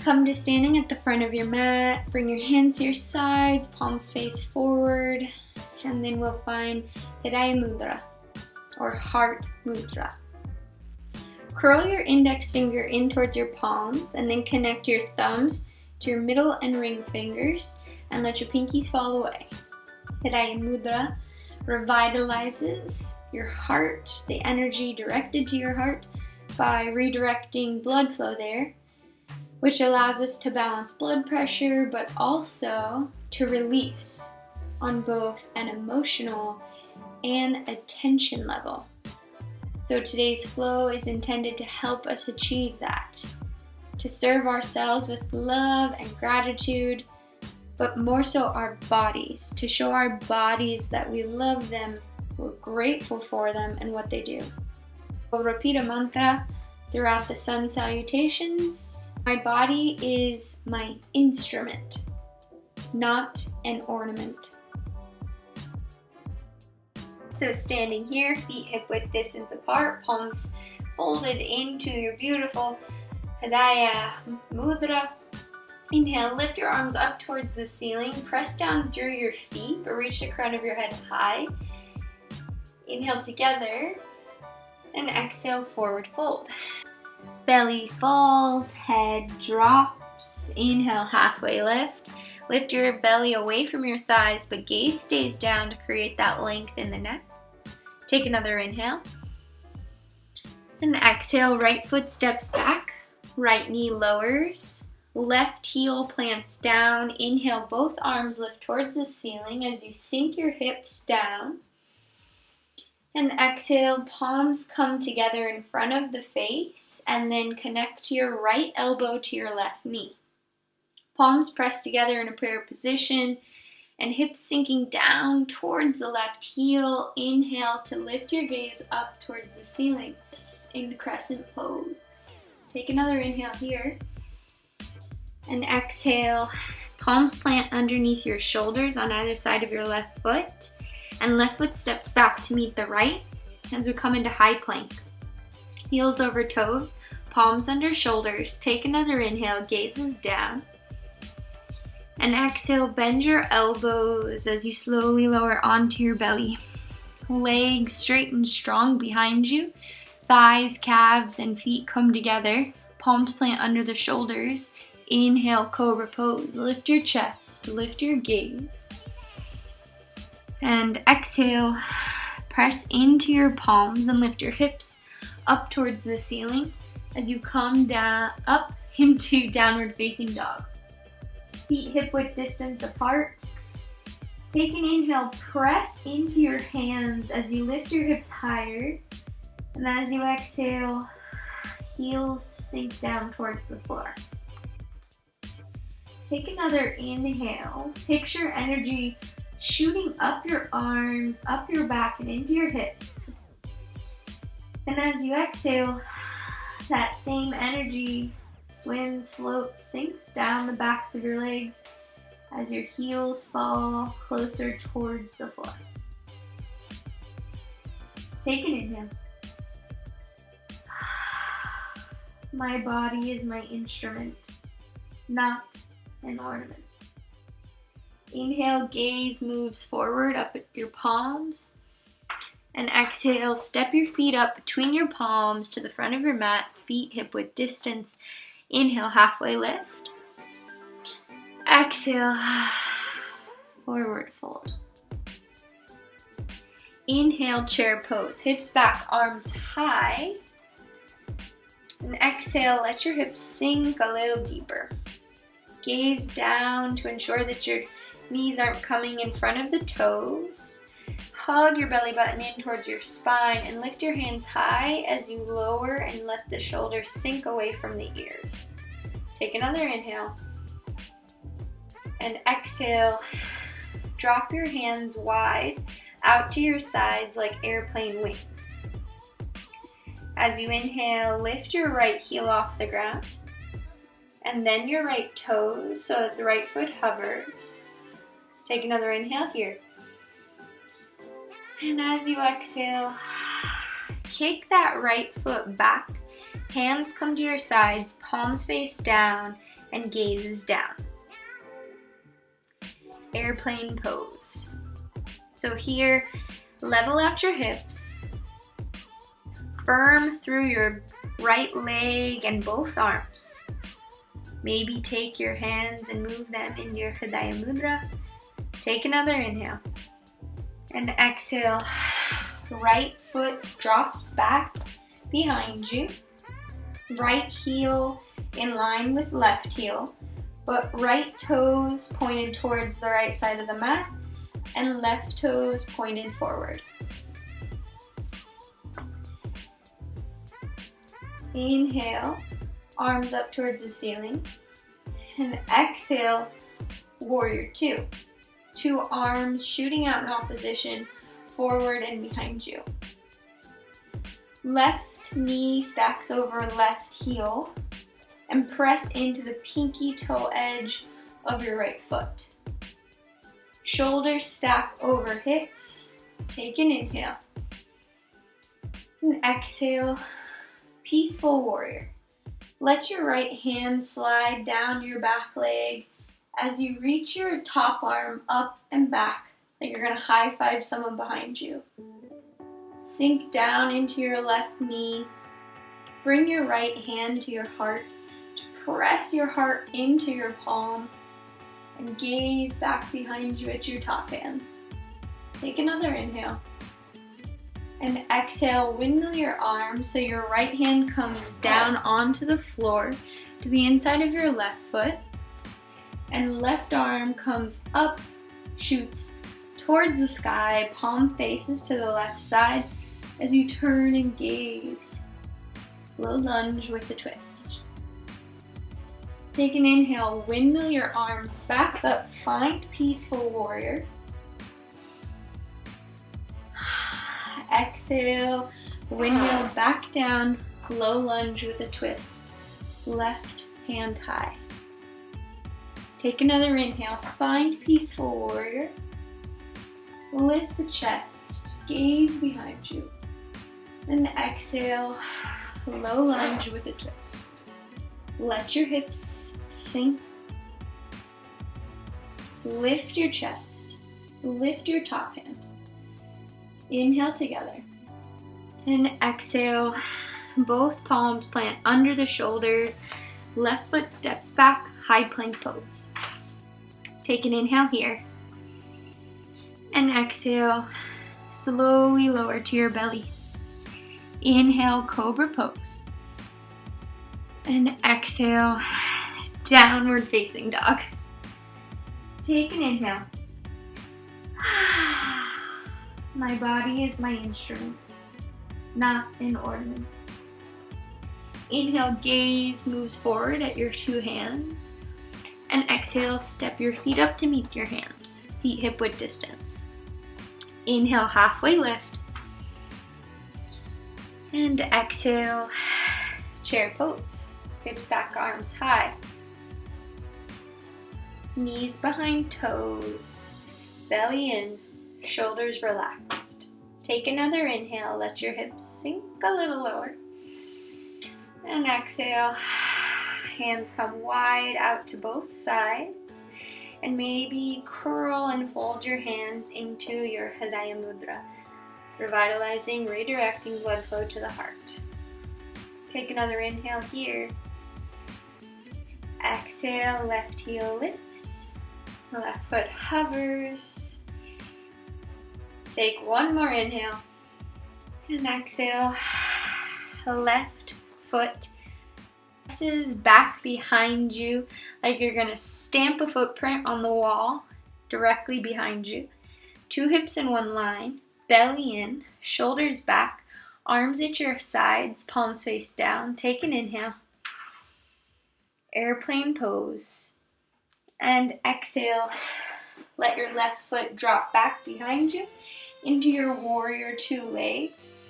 Come to standing at the front of your mat. Bring your hands to your sides, palms face forward, and then we'll find hridaya mudra or heart mudra. Curl your index finger in towards your palms and then connect your thumbs to your middle and ring fingers and let your pinkies fall away. Hridaya mudra revitalizes your heart, the energy directed to your heart, by redirecting blood flow there, which allows us to balance blood pressure but also to release on both an emotional and attention level. So today's flow is intended to help us achieve that, to serve ourselves with love and gratitude, but more so our bodies, to show our bodies that we love them, we're grateful for them and what they do. We'll repeat a mantra throughout the sun salutations. My body is my instrument, not an ornament. So standing here, feet hip width distance apart, palms folded into your beautiful hridaya mudra. Inhale, lift your arms up towards the ceiling, press down through your feet, but reach the crown of your head high. Inhale together, and exhale, forward fold. Belly falls, head drops. Inhale, halfway lift. Lift your belly away from your thighs, but gaze stays down to create that length in the neck. Take another inhale. And exhale, right foot steps back, right knee lowers, left heel plants down. Inhale, both arms lift towards the ceiling as you sink your hips down. And exhale, palms come together in front of the face and then connect your right elbow to your left knee. Palms press together in a prayer position and hips sinking down towards the left heel. Inhale to lift your gaze up towards the ceiling in crescent pose. Take another inhale here. And exhale, palms plant underneath your shoulders on either side of your left foot. And left foot steps back to meet the right as we come into high plank. Heels over toes, palms under shoulders. Take another inhale, gazes down. And exhale, bend your elbows as you slowly lower onto your belly. Legs straight and strong behind you. Thighs, calves, and feet come together. Palms plant under the shoulders. Inhale, cobra pose. Lift your chest, lift your gaze. And exhale, press into your palms and lift your hips up towards the ceiling as you come down up into downward facing dog. Feet hip width distance apart. Take an inhale, press into your hands as you lift your hips higher. And as you exhale, heels sink down towards the floor. Take another inhale. Picture energy shooting up your arms, up your back, and into your hips. And as you exhale, that same energy swims, floats, sinks down the backs of your legs as your heels fall closer towards the floor. Take an inhale. My body is my instrument, not an ornament. Inhale, gaze moves forward up at your palms. And exhale, step your feet up between your palms to the front of your mat, feet hip width distance. Inhale, halfway lift. Exhale, forward fold. Inhale, chair pose. Hips back, arms high. And exhale, let your hips sink a little deeper. Gaze down to ensure that your knees aren't coming in front of the toes. Hug your belly button in towards your spine and lift your hands high as you lower and let the shoulders sink away from the ears. Take another inhale. And exhale, drop your hands wide out to your sides like airplane wings. As you inhale, lift your right heel off the ground. And then your right toes so that the right foot hovers. Take another inhale here. And as you exhale, kick that right foot back. Hands come to your sides, palms face down, and gazes down. Airplane pose. So here, level out your hips, firm through your right leg and both arms. Maybe take your hands and move them in your hridaya mudra. Take another inhale. And exhale, right foot drops back behind you. Right heel in line with left heel, but right toes pointed towards the right side of the mat and left toes pointed forward. Inhale, arms up towards the ceiling. And exhale, warrior two. Two arms shooting out in opposition, forward and behind you. Left knee stacks over left heel and press into the pinky toe edge of your right foot. Shoulders stack over hips. Take an inhale. And exhale, peaceful warrior. Let your right hand slide down your back leg as you reach your top arm up and back like you're gonna high five someone behind you. Sink down into your left knee. Bring your right hand to your heart. Press your heart into your palm and gaze back behind you at your top hand. Take another inhale. And exhale, windmill your arms so your right hand comes down onto the floor to the inside of your left foot. And left arm comes up, shoots towards the sky, palm faces to the left side as you turn and gaze. Low lunge with a twist. Take an inhale, windmill your arms back up, find peaceful warrior. Exhale, windmill back down, low lunge with a twist. Left hand high. Take another inhale, find peaceful warrior. Lift the chest, gaze behind you. And exhale, low lunge with a twist. Let your hips sink. Lift your chest, lift your top hand. Inhale together. And exhale, both palms plant under the shoulders. Left foot steps back, high plank pose. Take an inhale here. And exhale, slowly lower to your belly. Inhale, cobra pose. And exhale, downward facing dog. Take an inhale. My body is my instrument, not an ornament. Inhale, gaze moves forward at your two hands. And exhale, step your feet up to meet your hands, feet hip width distance. Inhale, halfway lift. And exhale, chair pose. Hips back, arms high. Knees behind toes. Belly in, shoulders relaxed. Take another inhale, let your hips sink a little lower. And exhale, hands come wide out to both sides. And maybe curl and fold your hands into your hridaya mudra, revitalizing, redirecting blood flow to the heart. Take another inhale here. Exhale, left heel lifts, left foot hovers. Take one more inhale. And exhale, left foot presses back behind you like you're gonna stamp a footprint on the wall directly behind you. Two hips in one line, belly in, shoulders back, arms at your sides, palms face down. Take an inhale. Airplane pose. And exhale, let your left foot drop back behind you into your warrior two legs.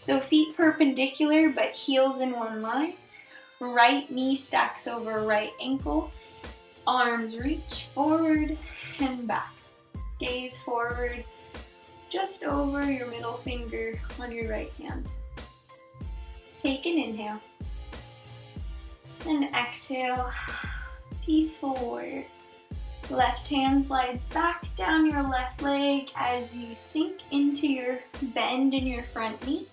So feet perpendicular but heels in one line. Right knee stacks over right ankle. Arms reach forward and back. Gaze forward just over your middle finger on your right hand. Take an inhale. And exhale, peaceful warrior. Left hand slides back down your left leg as you sink into your bend in your front knee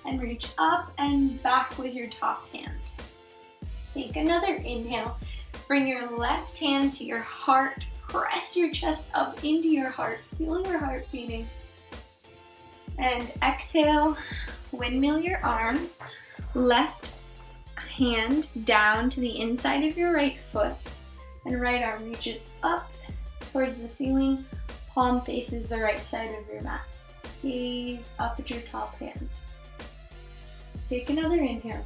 and reach up and back with your top hand. Take another inhale. Bring your left hand to your heart. Press your chest up into your heart. Feel your heart beating. And exhale, windmill your arms. Left hand down to the inside of your right foot. And right arm reaches up towards the ceiling. Palm faces the right side of your mat. Gaze up at your top hand. Take another inhale.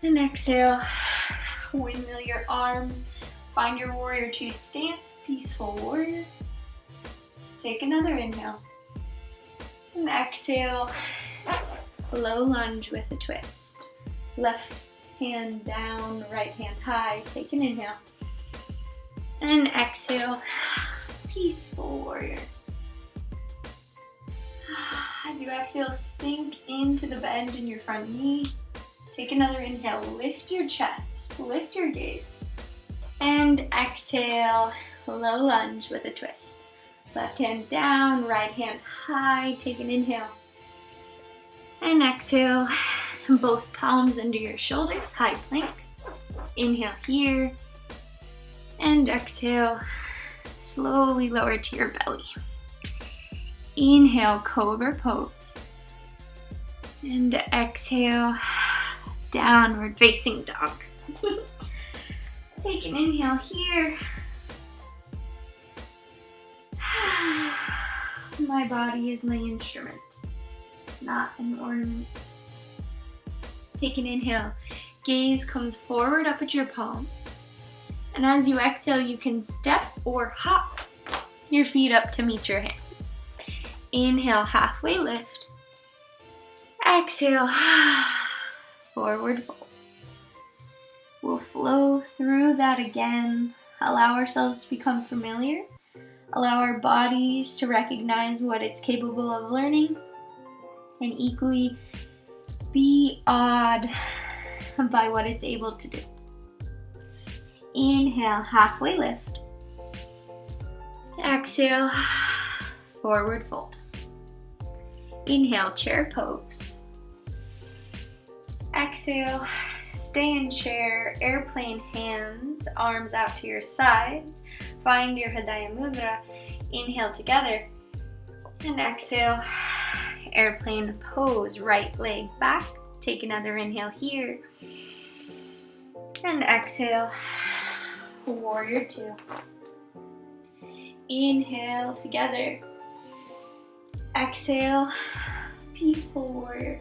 And exhale, windmill your arms. Find your warrior two stance, peaceful warrior. Take another inhale. And exhale, low lunge with a twist. Left hand down, right hand high. Take an inhale. And exhale, peaceful warrior. As you exhale, sink into the bend in your front knee. Take another inhale, lift your chest, lift your gaze. And exhale, low lunge with a twist. Left hand down, right hand high. Take an inhale. And exhale, both palms under your shoulders, high plank. Inhale here. And exhale, slowly lower to your belly. Inhale, cobra pose. And exhale, downward facing dog. Take an inhale here. My body is my instrument, not an ornament. Take an inhale. Gaze comes forward up at your palms. And as you exhale, you can step or hop your feet up to meet your hands. Inhale, halfway lift. Exhale, forward fold. We'll flow through that again. Allow ourselves to become familiar. Allow our bodies to recognize what it's capable of learning. And equally be awed by what it's able to do. Inhale, halfway lift. Exhale, forward fold. Inhale, chair pose. Exhale, stay in chair, airplane hands, arms out to your sides. Find your hridaya mudra. Inhale together. And exhale, airplane pose, right leg back. Take another inhale here. And exhale, warrior two. Inhale together. Exhale, peaceful warrior.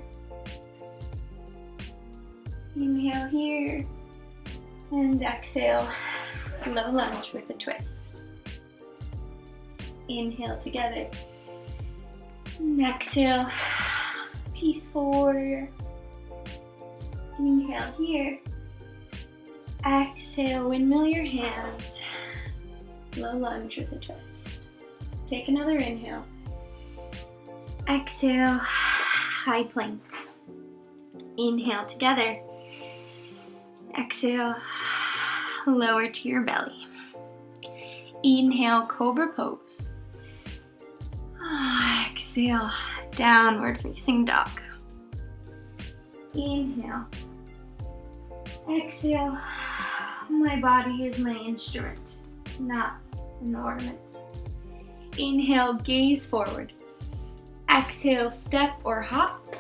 Inhale here. And exhale, low lunge with a twist. Inhale together. And exhale, peaceful warrior. Inhale here. Exhale, windmill your hands. Low lunge with a twist. Take another inhale. Exhale, high plank. Inhale together. Exhale, lower to your belly. Inhale, cobra pose. Exhale, downward facing dog. Inhale. Exhale. My body is my instrument, not an ornament. Inhale, gaze forward. Exhale, step or hop.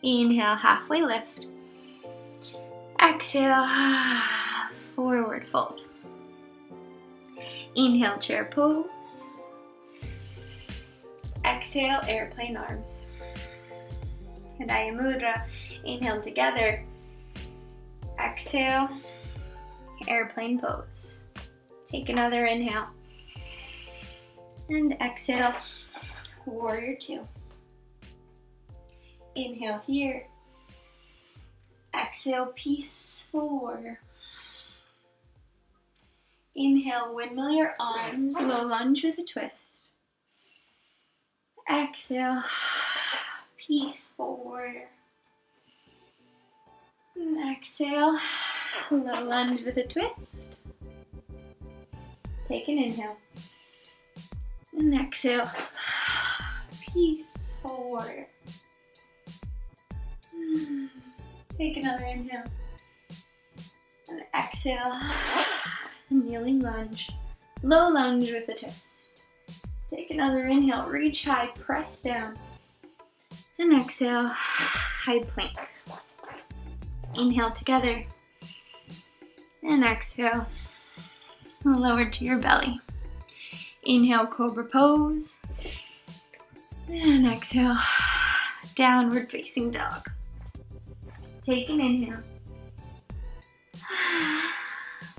Inhale, halfway lift. Exhale, forward fold. Inhale, chair pose. Exhale, airplane arms. Hridaya mudra. Inhale together. Exhale, airplane pose. Take another inhale. And exhale, warrior two. Inhale here. Exhale, peaceful warrior. Inhale, windmill your arms, low lunge with a twist. Exhale, peaceful warrior. And exhale, Low lunge with a twist. Take an inhale. And exhale. Peaceful warrior. Take another inhale. And exhale. Kneeling lunge. Low lunge with a twist. Take another inhale. Reach high. Press down. And exhale. High plank. Inhale together. And exhale. Lower to your belly. Inhale, cobra pose. And exhale, downward facing dog. Take an inhale.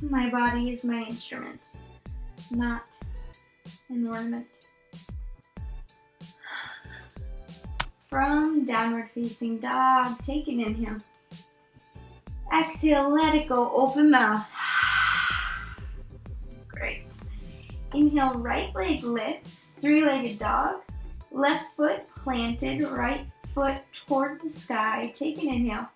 My body is my instrument, not an ornament. From downward facing dog, take an inhale. Exhale, let it go, open mouth. Great. Inhale, right leg lifts, three-legged dog. Left foot planted, right foot towards the sky. Take an inhale.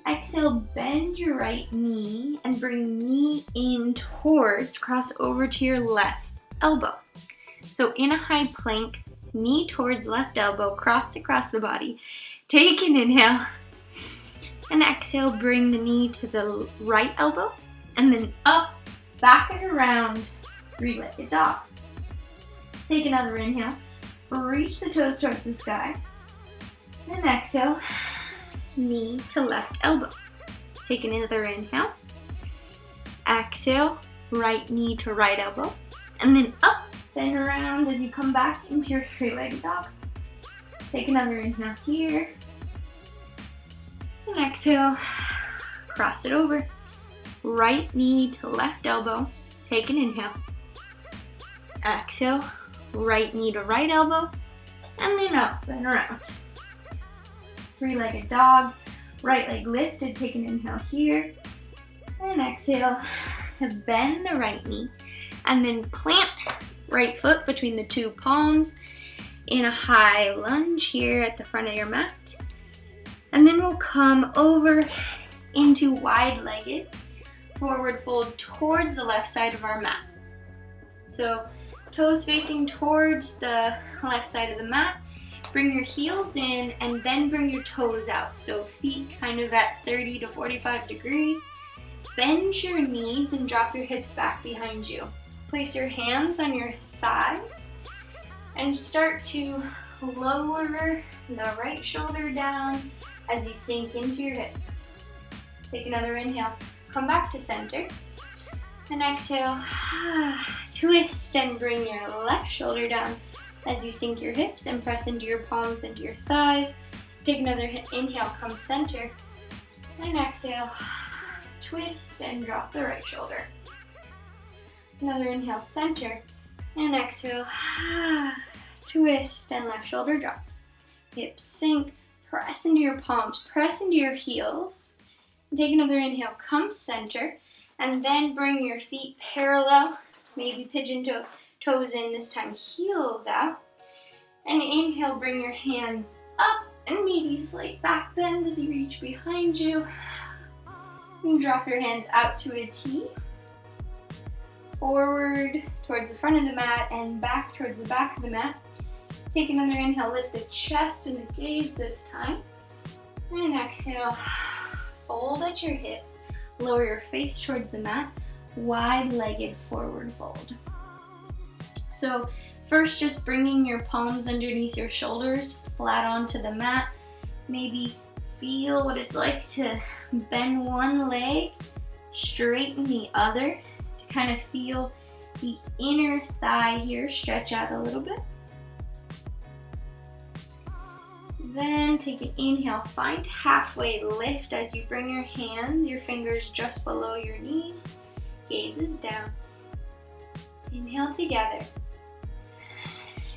Exhale, bend your right knee and bring knee in towards, cross over to your left elbow. So in a high plank, knee towards left elbow, crossed across the body. Take an inhale. And exhale, bring the knee to the right elbow and then up, back and around, three-legged dog. Take another inhale. Reach the toes towards the sky. And exhale, knee to left elbow. Take another inhale. Exhale, right knee to right elbow. And then up and around as you come back into your three-legged dog. Take another inhale here. And exhale, cross it over. Right knee to left elbow. Take an inhale. Exhale, right knee to right elbow. And then up and around. Three-legged dog. Right leg lifted. Take an inhale here. And exhale, bend the right knee. And then plant right foot between the two palms in a high lunge here at the front of your mat. And then we'll come over into wide-legged forward fold towards the left side of our mat. So toes facing towards the left side of the mat. Bring your heels in and then bring your toes out. So feet kind of at 30 to 45 degrees. Bend your knees and drop your hips back behind you. Place your hands on your thighs and start to lower the right shoulder down as you sink into your hips. Take another inhale. Come back to center. And exhale. Twist and bring your left shoulder down as you sink your hips and press into your palms, into your thighs. Take another inhale. Come center. And exhale. Twist and drop the right shoulder. Another inhale. Center. And exhale. Twist and left shoulder drops. Hips sink. Press into your palms, press into your heels. Take another inhale, come center, and then bring your feet parallel, maybe pigeon toes in, this time heels out. And inhale, bring your hands up, and maybe slight back bend as you reach behind you. And drop your hands out to a T. Forward towards the front of the mat and back towards the back of the mat. Take another inhale, lift the chest and the gaze this time. And exhale, fold at your hips, lower your face towards the mat, wide-legged forward fold. So first, just bringing your palms underneath your shoulders, flat onto the mat. Maybe feel what it's like to bend one leg, straighten the other, to kind of feel the inner thigh here stretch out a little bit. Then take an inhale, find halfway lift as you bring your hands, your fingers just below your knees, gazes down. Inhale together.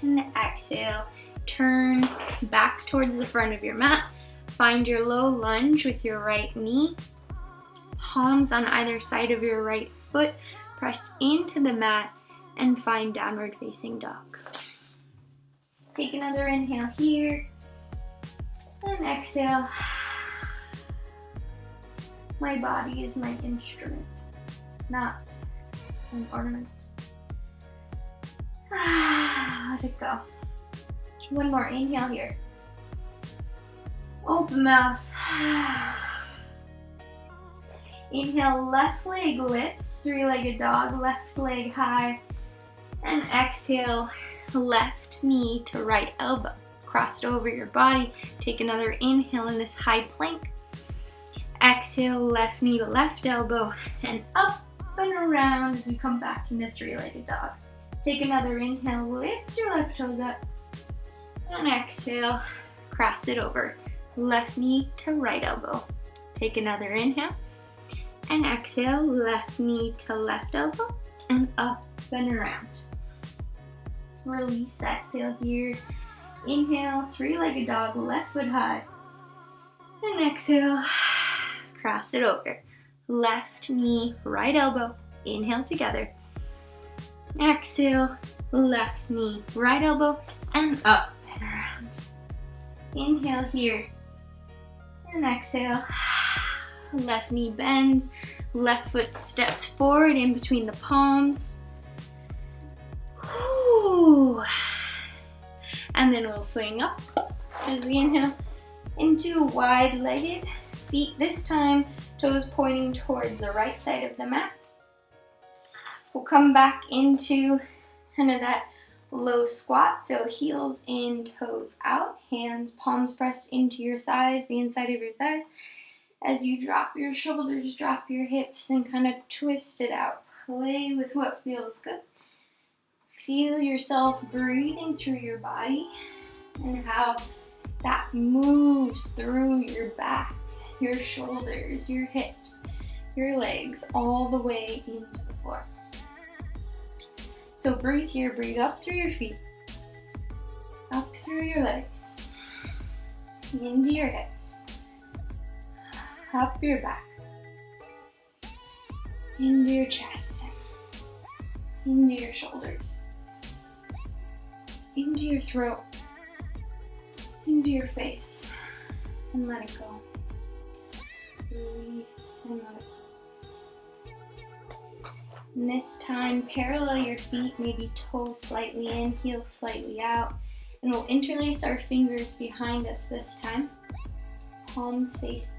And exhale, turn back towards the front of your mat. Find your low lunge with your right knee. Palms on either side of your right foot. Press into the mat and find downward facing dog. Take another inhale here. And exhale. My body is my instrument, not an ornament. Let it go. One more, inhale here. Open mouth. Inhale, left leg lifts, three-legged dog, left leg high. And exhale, left knee to right elbow. Crossed over your body. Take another inhale in this high plank. Exhale, left knee to left elbow. And up and around as you come back into three-legged dog. Take another inhale, lift your left toes up. And exhale, cross it over. Left knee to right elbow. Take another inhale. And exhale, left knee to left elbow. And up and around. Release, exhale here. Inhale, three-legged dog, left foot high. And exhale, cross it over. Left knee, right elbow. Inhale together. Exhale, left knee, right elbow, and up and around. Inhale here. And exhale. Left knee bends. Left foot steps forward in between the palms. Whew. And then we'll swing up as we inhale into wide-legged feet. This time, toes pointing towards the right side of the mat. We'll come back into kind of that low squat. So heels in, toes out, hands, palms pressed into your thighs, the inside of your thighs. As you drop your shoulders, drop your hips, and kind of twist it out. Play with what feels good. Feel yourself breathing through your body and how that moves through your back, your shoulders, your hips, your legs, all the way into the floor. So breathe here, breathe up through your feet, up through your legs, into your hips, up your back, into your chest, into your shoulders, into your throat, into your face, and let it go. Release and let it go. And this time, parallel your feet, maybe toes slightly in, heels slightly out, and we'll interlace our fingers behind us this time. Palms face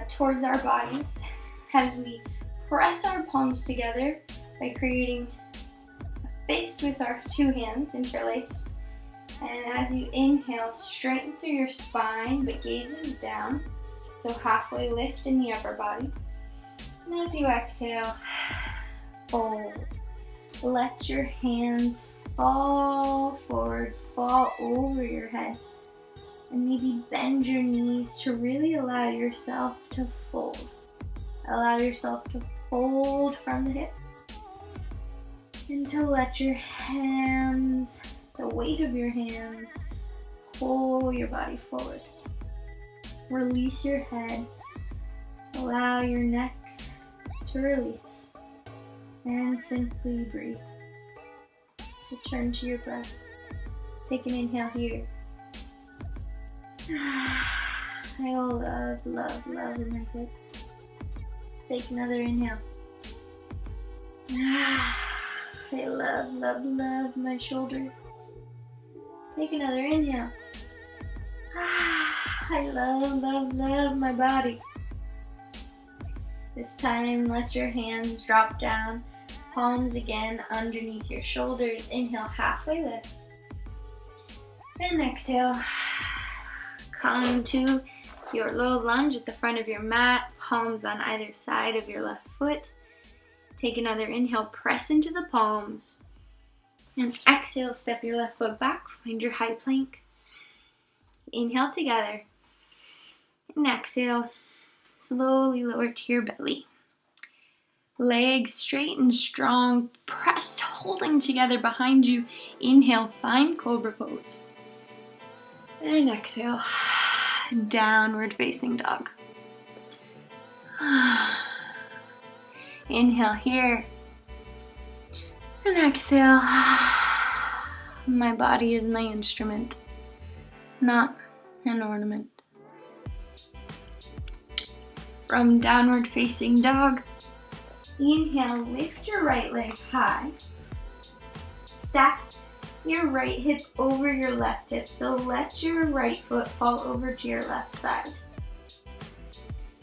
towards our bodies as we press our palms together by creating a fist with our two hands interlaced. And as you inhale, straighten through your spine, but gazes down. So halfway lift in the upper body. And as you exhale, fold. Let your hands fall forward, fall over your head. And maybe bend your knees to really allow yourself to fold. Allow yourself to fold from the hips. And to let your hands, the weight of your hands, pull your body forward. Release your head. Allow your neck to release. And simply breathe. Return to your breath. Take an inhale here. I love, love, love in my hips. Take another inhale. I love, love, love my shoulders. Take another inhale. I love, love, love my body. This time, let your hands drop down. Palms again underneath your shoulders. Inhale, halfway lift. And exhale. Come to your low lunge at the front of your mat. Palms on either side of your left foot. Take another inhale, press into the palms. And exhale, step your left foot back. Find your high plank. Inhale together. And exhale. Slowly lower to your belly. Legs straight and strong, pressed, holding together behind you. Inhale, find cobra pose. And exhale, downward facing dog. Inhale here. And exhale. My body is my instrument, not an ornament. from downward facing dog. Inhale, lift your right leg high. Stack your right hip over your left hip, so let your right foot fall over to your left side.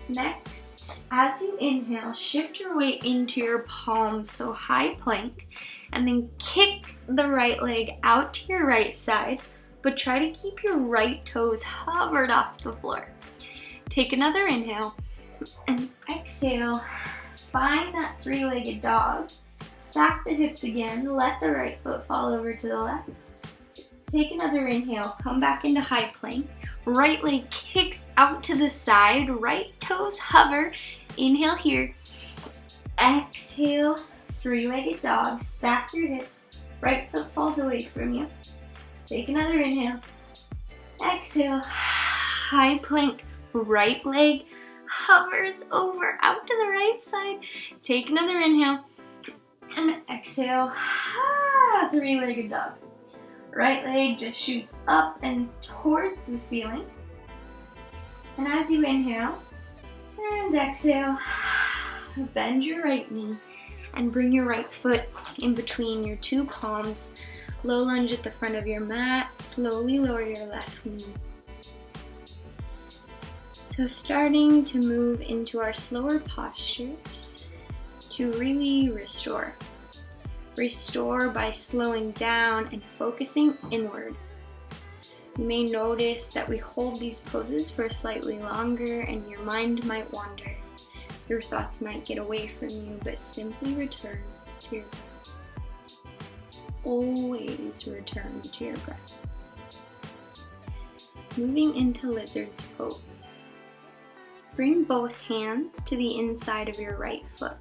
Next, as you inhale, shift your weight into your palms, so high plank, and then kick the right leg out to your right side, but try to keep your right toes hovered off the floor. Take another inhale, and exhale, find that three-legged dog. Stack the hips again, let the right foot fall over to the left. Take another inhale, come back into high plank. Right leg kicks out to the side, right toes hover. Inhale here. Exhale, three-legged dog. Stack your hips. Right foot falls away from you. Take another inhale. Exhale, high plank. Right leg hovers over out to the right side. Take another inhale. And exhale, three-legged dog. Right leg just shoots up and towards the ceiling. And as you inhale and exhale, bend your right knee and bring your right foot in between your two palms. Low lunge at the front of your mat. Slowly lower your left knee. So starting to move into our slower postures to really restore. Restore by slowing down and focusing inward. You may notice that we hold these poses for slightly longer and your mind might wander. Your thoughts might get away from you, but simply return to your breath. Always return to your breath. Moving into lizard's pose. Bring both hands to the inside of your right foot.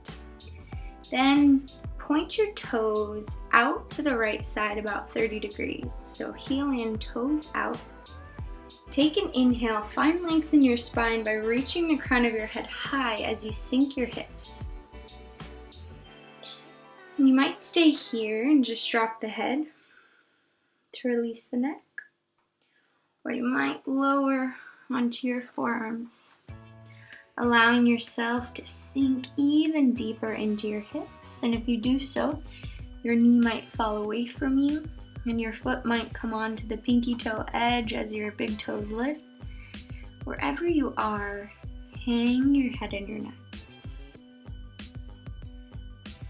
Then point your toes out to the right side about 30 degrees. So heel in, toes out. Take an inhale, find length in your spine by reaching the crown of your head high as you sink your hips. And you might stay here and just drop the head to release the neck. Or you might lower onto your forearms, allowing yourself to sink even deeper into your hips. And if you do so, your knee might fall away from you and your foot might come onto the pinky toe edge as your big toes lift. Wherever you are, hang your head and your neck.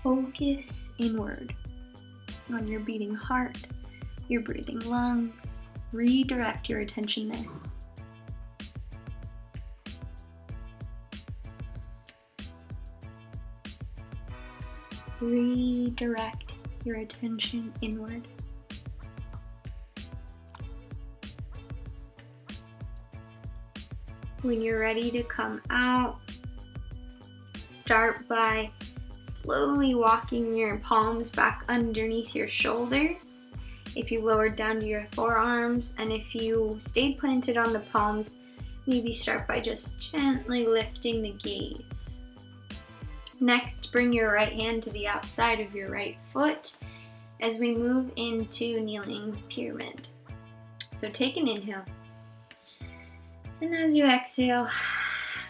Focus inward on your beating heart, your breathing lungs. Redirect your attention there. Redirect your attention inward. When you're ready to come out, start by slowly walking your palms back underneath your shoulders. If you lowered down to your forearms, and if you stayed planted on the palms, maybe start by just gently lifting the gaze. Next, bring your right hand to the outside of your right foot as we move into kneeling pyramid. So take an inhale. And as you exhale,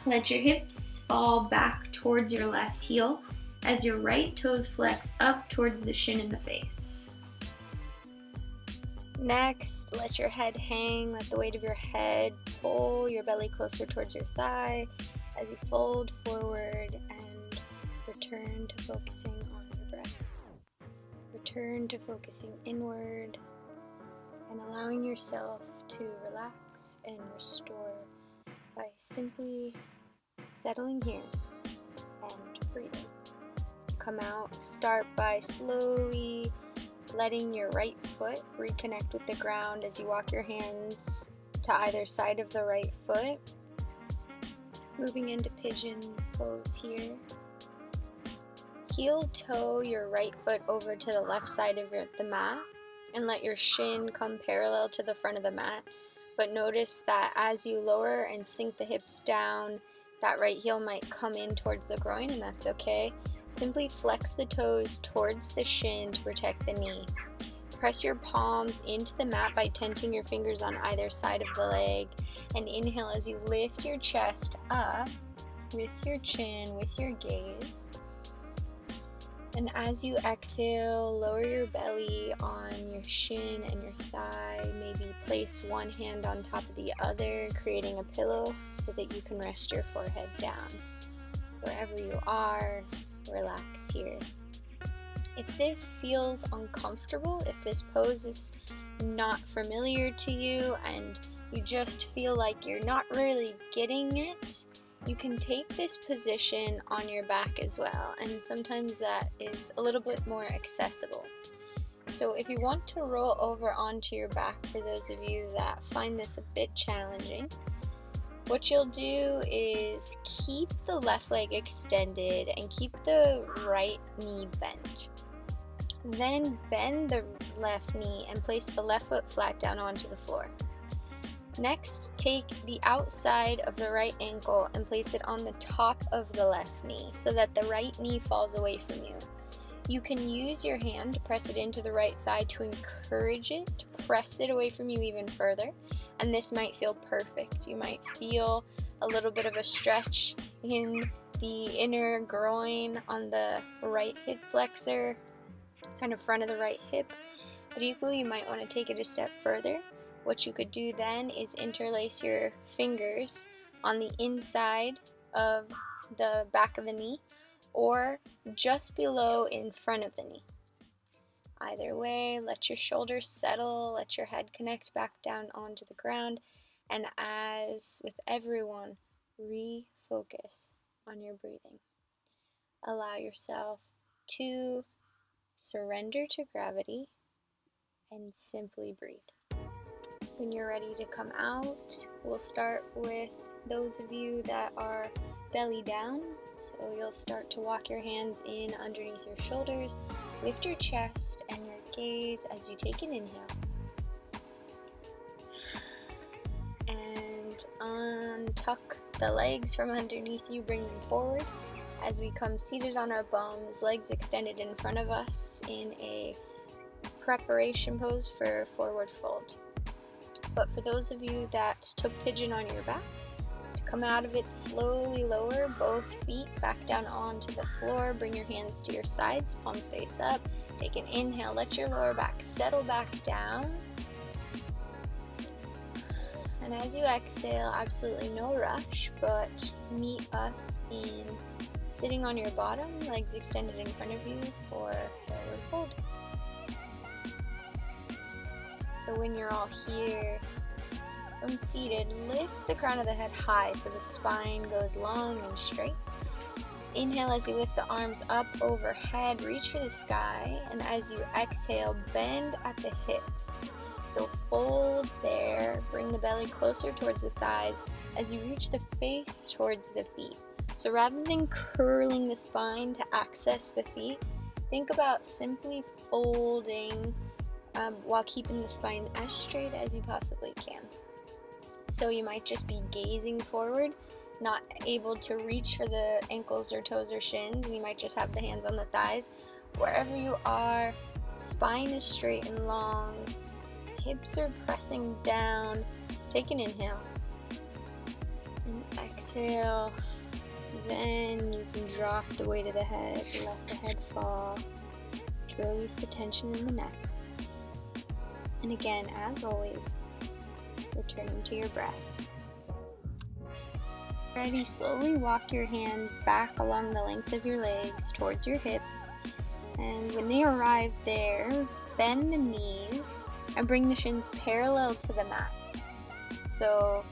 let your hips fall back towards your left heel as your right toes flex up towards the shin in the face. Next, let your head hang, let the weight of your head pull your belly closer towards your thigh as you fold forward and return to focusing on your breath. Return to focusing inward and allowing yourself to relax and restore by simply settling here and breathing. Come out, start by slowly letting your right foot reconnect with the ground as you walk your hands to either side of the right foot. Moving into pigeon pose here. Heel toe your right foot over to the left side of the mat and let your shin come parallel to the front of the mat. But notice that as you lower and sink the hips down, that right heel might come in towards the groin, and that's okay. Simply flex the toes towards the shin to protect the knee. Press your palms into the mat by tenting your fingers on either side of the leg, and inhale as you lift your chest up with your chin, with your gaze. And as you exhale, lower your belly on your shin and your thigh. Maybe place one hand on top of the other, creating a pillow so that you can rest your forehead down. Wherever you are, relax here. If this feels uncomfortable, if this pose is not familiar to you and you just feel like you're not really getting it, you can take this position on your back as well, and sometimes that is a little bit more accessible. So if you want to roll over onto your back, for those of you that find this a bit challenging, what you'll do is keep the left leg extended and keep the right knee bent. Then bend the left knee and place the left foot flat down onto the floor. Next, take the outside of the right ankle and place it on the top of the left knee so that the right knee falls away from you. You can use your hand to press it into the right thigh to encourage it, to press it away from you even further, and this might feel perfect. You might feel a little bit of a stretch in the inner groin on the right hip flexor, kind of front of the right hip, but equally you might want to take it a step further. What you could do then is interlace your fingers on the inside of the back of the knee or just below in front of the knee. Either way, let your shoulders settle, let your head connect back down onto the ground, and as with everyone, refocus on your breathing. Allow yourself to surrender to gravity and simply breathe. When you're ready to come out, we'll start with those of you that are belly down. So you'll start to walk your hands in underneath your shoulders, lift your chest and your gaze as you take an inhale. And untuck the legs from underneath you, bring them forward. As we come seated on our bums, legs extended in front of us in a preparation pose for forward fold. But for those of you that took pigeon on your back, to come out of it, slowly lower both feet back down onto the floor. Bring your hands to your sides, palms face up. Take an inhale, let your lower back settle back down. And as you exhale, absolutely no rush, but meet us in sitting on your bottom, legs extended in front of you for forward fold. So when you're all here, from seated, lift the crown of the head high so the spine goes long and straight. Inhale as you lift the arms up overhead, reach for the sky, and as you exhale, bend at the hips. So fold there, bring the belly closer towards the thighs as you reach the face towards the feet. So rather than curling the spine to access the feet, think about simply folding while keeping the spine as straight as you possibly can. So you might just be gazing forward, not able to reach for the ankles or toes or shins, and you might just have the hands on the thighs. Wherever you are, spine is straight and long, hips are pressing down. Take an inhale and exhale. Then you can drop the weight of the head, let the head fall to release the tension in the neck. And again, as always, returning to your breath. Ready, slowly walk your hands back along the length of your legs towards your hips. And when they arrive there, bend the knees and bring the shins parallel to the mat. So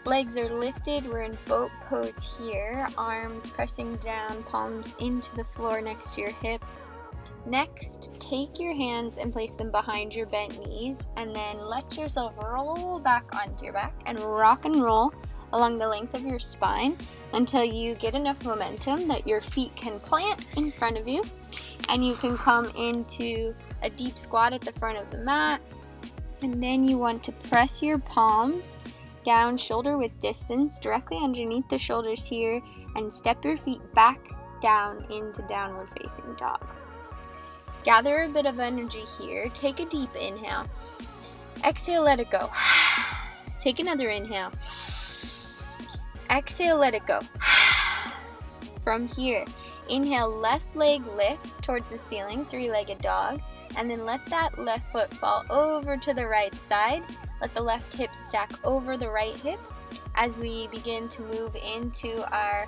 legs are lifted, we're in boat pose here, arms pressing down, palms into the floor next to your hips. Next, take your hands and place them behind your bent knees, and then let yourself roll back onto your back and rock and roll along the length of your spine until you get enough momentum that your feet can plant in front of you, and you can come into a deep squat at the front of the mat. And then you want to press your palms down shoulder width distance directly underneath the shoulders here, and step your feet back down into downward facing dog. Gather a bit of energy here. Take a deep inhale. Exhale, let it go. Take another inhale. Exhale, let it go. From here, inhale, left leg lifts towards the ceiling, three-legged dog, and then let that left foot fall over to the right side. Let the left hip stack over the right hip as we begin to move into our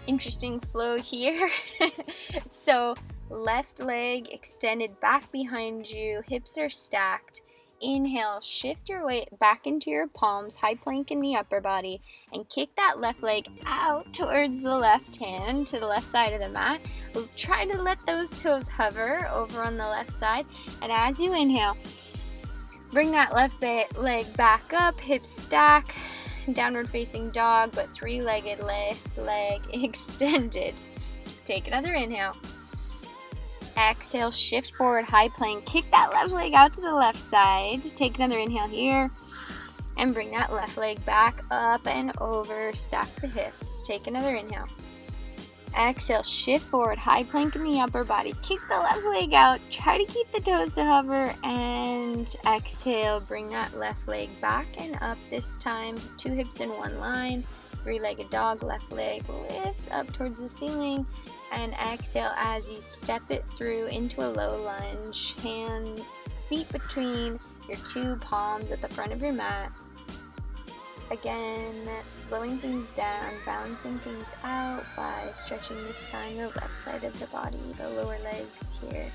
interesting flow here. So left leg extended back behind you, hips are stacked. Inhale, shift your weight back into your palms, high plank in the upper body, and kick that left leg out towards the left hand to the left side of the mat. We'll try to let those toes hover over on the left side, and as you inhale, bring that left leg back up, hips stack, downward facing dog, but three-legged left leg extended. Take another inhale. Exhale, shift forward, high plank, kick that left leg out to the left side. Take another inhale here, and bring that left leg back up and over, stack the hips. Take another inhale. Exhale, shift forward, high plank in the upper body, kick the left leg out, try to keep the toes to hover, and exhale, bring that left leg back and up this time, two hips in one line, three-legged dog, left leg lifts up towards the ceiling, and exhale as you step it through into a low lunge, feet between your two palms at the front of your mat. Again, slowing things down, balancing things out by stretching this time the left side of the body, the lower legs here.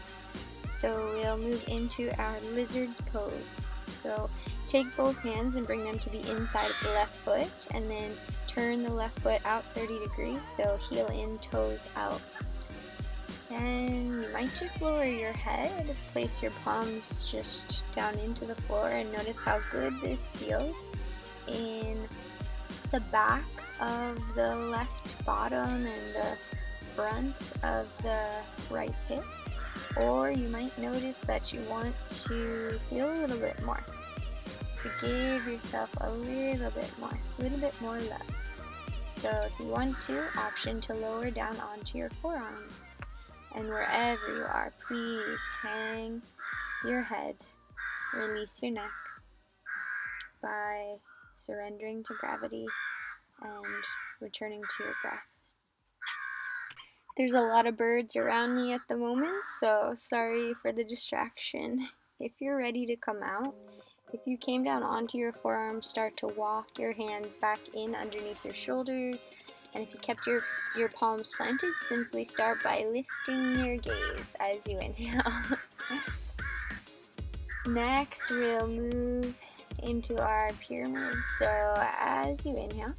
So we'll move into our lizard's pose. So take both hands and bring them to the inside of the left foot, and then turn the left foot out 30 degrees, so heel in, toes out. And you might just lower your head, place your palms just down into the floor, and notice how good this feels in the back of the left bottom and the front of the right hip. Or you might notice that you want to feel a little bit more, to give yourself a little bit more love. So if you want to, option to lower down onto your forearms. And wherever you are, please hang your head, release your neck by surrendering to gravity and returning to your breath. There's a lot of birds around me at the moment, so sorry for the distraction. If you're ready to come out, if you came down onto your forearms, start to walk your hands back in underneath your shoulders. And if you kept your palms planted, simply start by lifting your gaze as you inhale. Next, we'll move into our pyramid. So as you inhale,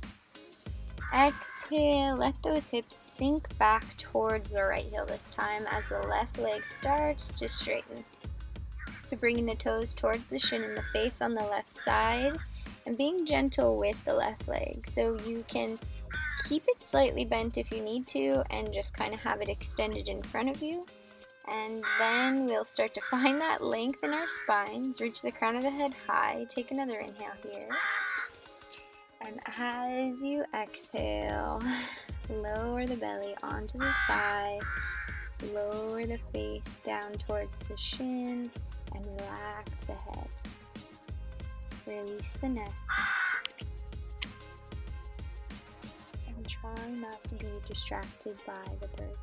exhale, let those hips sink back towards the right heel this time as the left leg starts to straighten. So bringing the toes towards the shin and the face on the left side, and being gentle with the left leg. So you can keep it slightly bent if you need to, and just kind of have it extended in front of you. And then we'll start to find that length in our spines. Reach the crown of the head high. Take another inhale here. And as you exhale, lower the belly onto the thigh. Lower the face down towards the shin and relax the head. Release the neck. And try not to be distracted by the birds.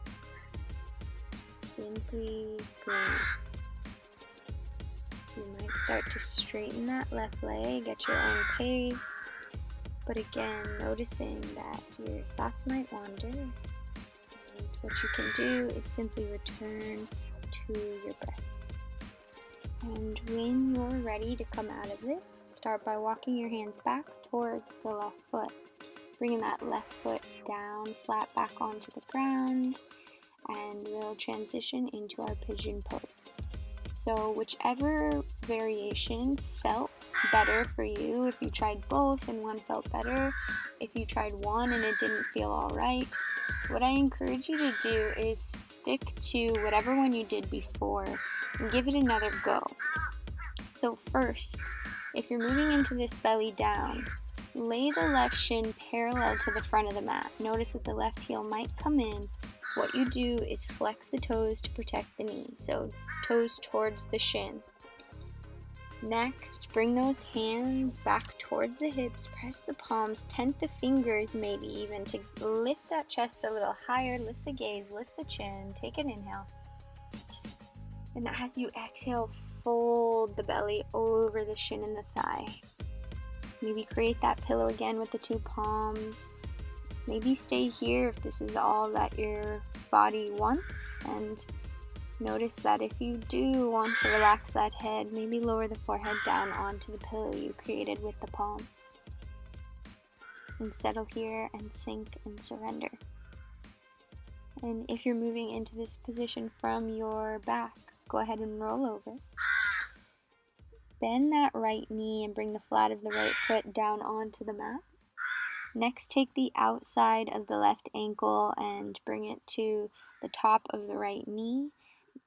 Simply breathe. You might start to straighten that left leg at your own pace, but again, noticing that your thoughts might wander. And what you can do is simply return to your breath. And when you're ready to come out of this, start by walking your hands back towards the left foot, bringing that left foot down, flat back onto the ground, and we'll transition into our pigeon pose. So whichever variation felt better for you, if you tried both and one felt better, if you tried one and it didn't feel all right, what I encourage you to do is stick to whatever one you did before and give it another go. So first, if you're moving into this belly down, lay the left shin parallel to the front of the mat. Notice that the left heel might come in. What you do is flex the toes to protect the knee, so toes towards the shin. Next, bring those hands back towards the hips, press the palms, tent the fingers maybe even to lift that chest a little higher, lift the gaze, lift the chin, take an inhale. And as you exhale, fold the belly over the shin and the thigh. Maybe create that pillow again with the two palms. Maybe stay here if this is all that your body wants, and notice that if you do want to relax that head, maybe lower the forehead down onto the pillow you created with the palms. And settle here and sink and surrender. And if you're moving into this position from your back, go ahead and roll over. Bend that right knee and bring the flat of the right foot down onto the mat. Next, take the outside of the left ankle and bring it to the top of the right knee.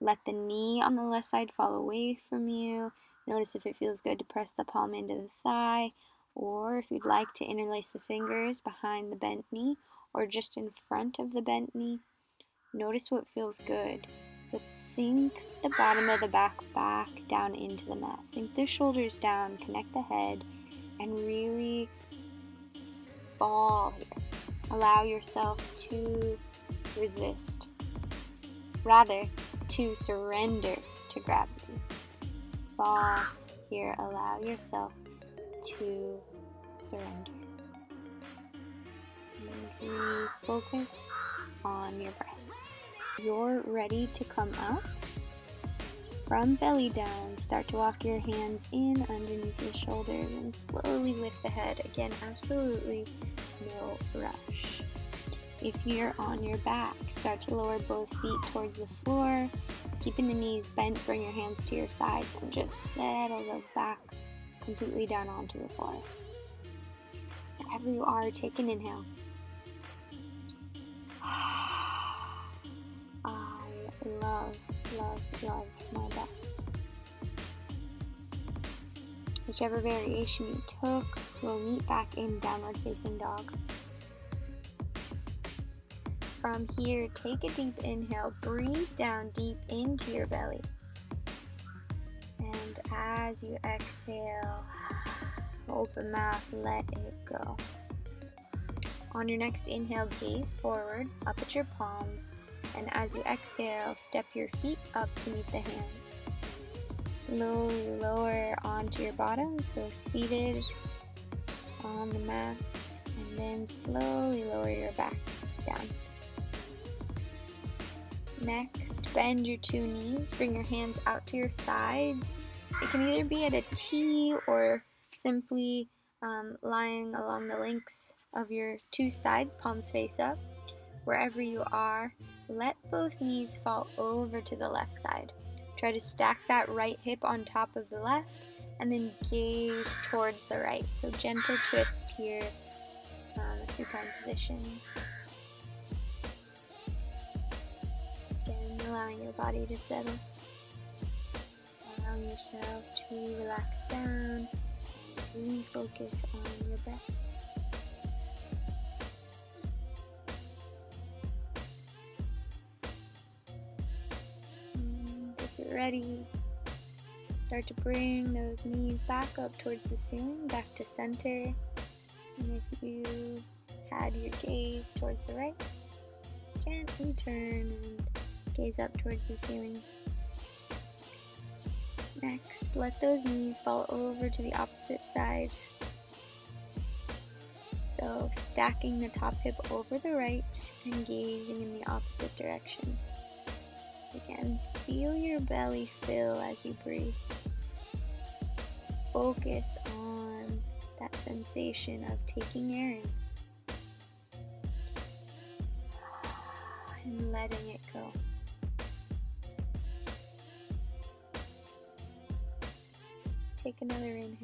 Let the knee on the left side fall away from you. Notice if it feels good to press the palm into the thigh, or if you'd like to interlace the fingers behind the bent knee or just in front of the bent knee. Notice what feels good. But sink the bottom of the back down into the mat. Sink the shoulders down, connect the head, and really fall here. Allow yourself to resist. Rather, to surrender to gravity. Fall here. Allow yourself to surrender. And really focus on your breath. You're ready to come out. From belly down, start to walk your hands in underneath your shoulders and slowly lift the head. Again, absolutely no rush. If you're on your back, start to lower both feet towards the floor, keeping the knees bent. Bring your hands to your sides and just settle the back completely down onto the floor. Wherever you are, take an inhale. Love my back. Whichever variation you took, we'll meet back in downward facing dog. From here, take a deep inhale, breathe down deep into your belly. And as you exhale, open mouth, let it go. On your next inhale, gaze forward, up at your palms. And as you exhale, step your feet up to meet the hands. Slowly lower onto your bottom, so seated on the mat, and then slowly lower your back down. Next, bend your two knees, bring your hands out to your sides. It can either be at a T or simply lying along the lengths of your two sides, palms face up. Wherever you are, let both knees fall over to the left side. Try to stack that right hip on top of the left and then gaze towards the right. So gentle twist here from a supine position. Again, allowing your body to settle. Allowing yourself to relax down and really focus on your breath. Ready, start to bring those knees back up towards the ceiling, back to center. And if you had your gaze towards the right, gently turn and gaze up towards the ceiling. Next, let those knees fall over to the opposite side. So stacking the top hip over the right and gazing in the opposite direction. Again, feel your belly fill as you breathe. Focus on that sensation of taking air in and letting it go. Take another inhale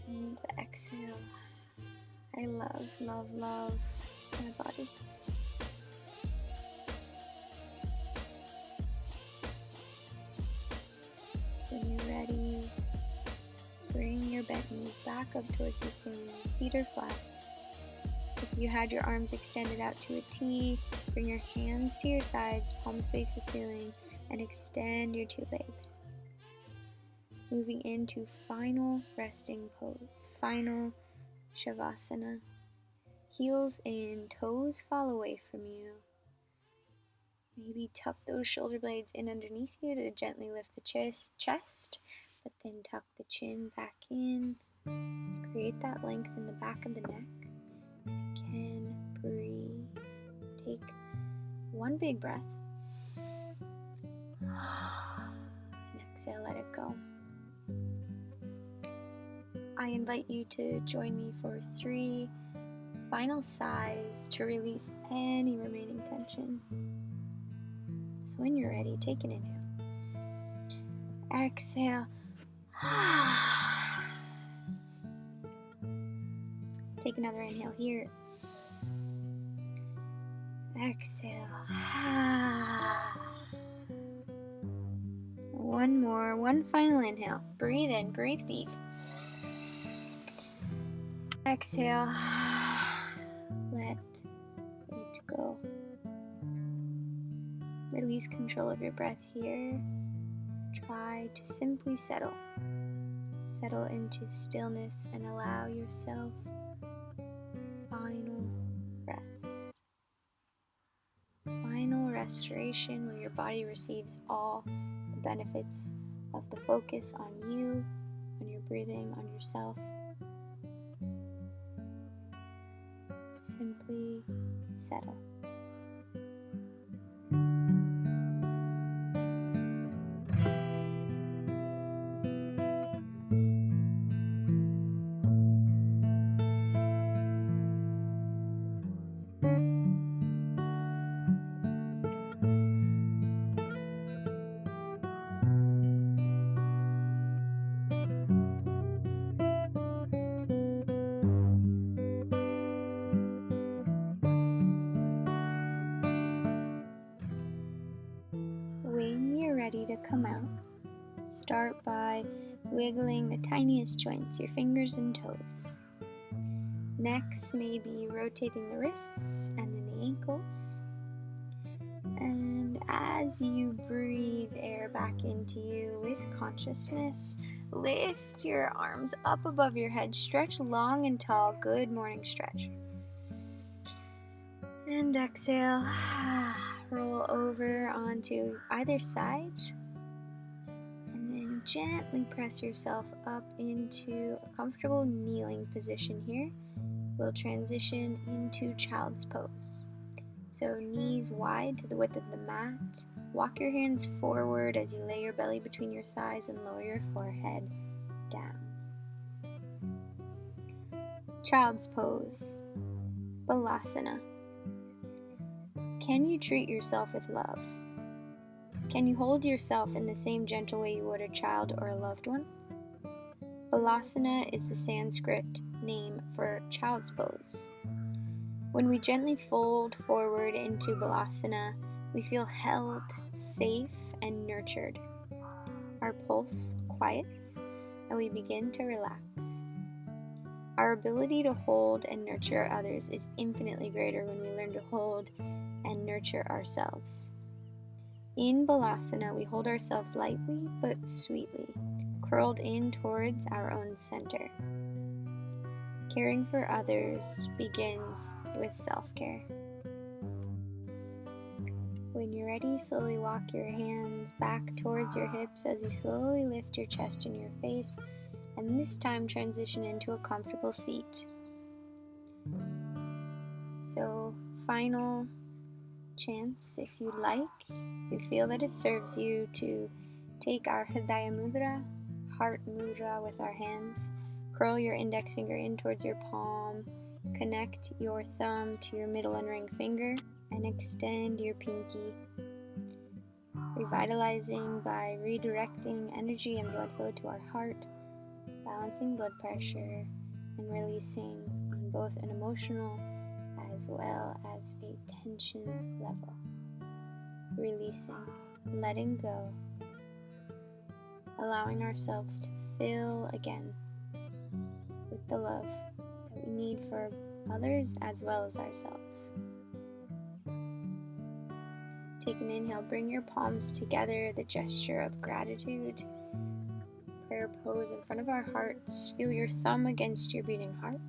and exhale. I love my body. When you're ready, bring your bent knees back up towards the ceiling, feet are flat. If you had your arms extended out to a T, bring your hands to your sides, palms face the ceiling, and extend your two legs. moving into final resting pose, final shavasana. Heels in, toes fall away from you. Maybe tuck those shoulder blades in underneath you to gently lift the chest, but then tuck the chin back in. Create that length in the back of the neck. And again, breathe. Take one big breath. And exhale, let it go. I invite you to join me for 3 final sighs to release any remaining tension. So when you're ready, take an inhale. Exhale. Take another inhale here. Exhale. One more, one final inhale. Breathe in, breathe deep. Exhale. Let it go. Release control of your breath here. Try to simply settle. Settle into stillness and allow yourself final rest. Final restoration where your body receives all the benefits of the focus on you, on your breathing, on yourself. Simply settle. When you're ready to come out, start by wiggling the tiniest joints, your fingers and toes. Next, maybe rotating the wrists and then the ankles. And as you breathe air back into you with consciousness, lift your arms up above your head, stretch long and tall, good morning stretch. And exhale, roll over onto either side. And then gently press yourself up into a comfortable kneeling position here. We'll transition into child's pose. So knees wide to the width of the mat. Walk your hands forward as you lay your belly between your thighs and lower your forehead down. Child's pose, Balasana. Can you treat yourself with love? Can you hold yourself in the same gentle way you would a child or a loved one? Balasana is the Sanskrit name for child's pose. When we gently fold forward into Balasana, we feel held, safe, and nurtured. Our pulse quiets, and we begin to relax. Our ability to hold and nurture others is infinitely greater when we learn to hold and nurture ourselves. In Balasana, we hold ourselves lightly but sweetly, curled in towards our own center. Caring for others begins with self-care. When you're ready, slowly walk your hands back towards your hips as you slowly lift your chest and your face, and this time transition into a comfortable seat. So, final chance, if you'd like, if you feel that it serves you, to take our hridaya mudra, heart mudra with our hands. Curl your index finger in towards your palm, connect your thumb to your middle and ring finger, and extend your pinky, revitalizing by redirecting energy and blood flow to our heart, balancing blood pressure, and releasing on both an emotional as well as a tension level. Releasing, letting go, allowing ourselves to fill again with the love that we need for others as well as ourselves. Take an inhale, bring your palms together, the gesture of gratitude. prayer pose in front of our hearts. Feel your thumb against your beating heart.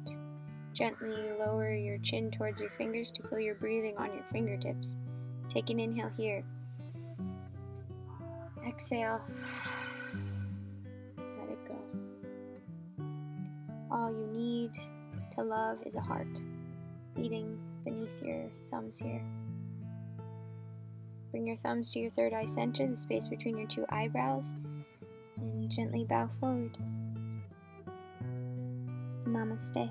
Gently lower your chin towards your fingers to feel your breathing on your fingertips. Take an inhale here. Exhale. Let it go. All you need to love is a heart beating beneath your thumbs here. Bring your thumbs to your third eye center, the space between your two eyebrows, and gently bow forward. Namaste.